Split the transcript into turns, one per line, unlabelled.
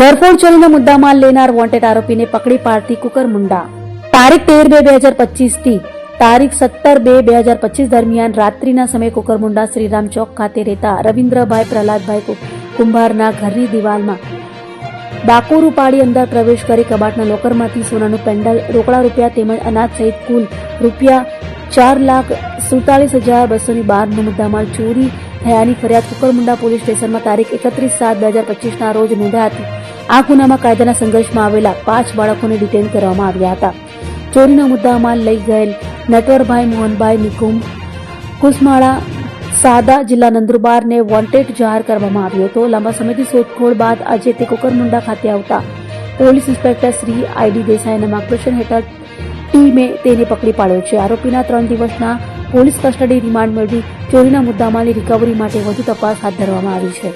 ઘરફોડ ચોરીનો મુદ્દામાલ લેનાર વોન્ટેડ આરોપીને પકડી પાડતી કુકરમુંડા. તારીખ 13/2/2025 થી તારીખ 17/2/2025 દરમિયાન રાત્રિના સમયે કુકરમુંડા શ્રીરામ ચોક ખાતે રહેતા રવિન્દ્રભાઈ પ્રહલાદભાઈ કુંભારના ઘરની દિવાલમાં ડાકોરું પાડી અંદર પ્રવેશ કરી કબાટના લોકરમાંથી સોનાનું પેન્ડલ, રોકડા રૂપિયા તેમજ અનાજ સહિત કુલ ₹4,47,212નો મુદ્દામાલ ચોરી થયાની ફરિયાદ કુકરમુંડા પોલીસ સ્ટેશનમાં તારીખ 31/7/2025ના રોજ નોંધાઈ હતી. આ ગુનામાં કાયદાના સંઘર્ષમાં આવેલા 5 બાળકોને ડિટેન કરવામાં આવ્યા હતા. ચોરીનો મુદ્દામાલ લઈ ગયેલ નટવરભાઈ મોહનભાઈ નિકુમ કુસમાળા સાદા જિલ્લા નંદુરબારને વોન્ટેડ જાહેર કરવામાં આવ્યો હતો. લાંબા સમયથી શોધખોળ બાદ આજે તે કુકરમુંડા ખાતે આવતા પોલીસ ઇન્સ્પેક્ટર શ્રી આઈડી દેસાઈના માર્ગદર્શન હેઠળ ટીમે તેને પકડી પાડ્યો છે. આરોપીના 3 દિવસના પોલીસ કસ્ટડી રિમાન્ડ મેળવી ચોરીના મુદ્દામાલની રિકવરી માટે વધુ તપાસ હાથ ધરવામાં આવી છે.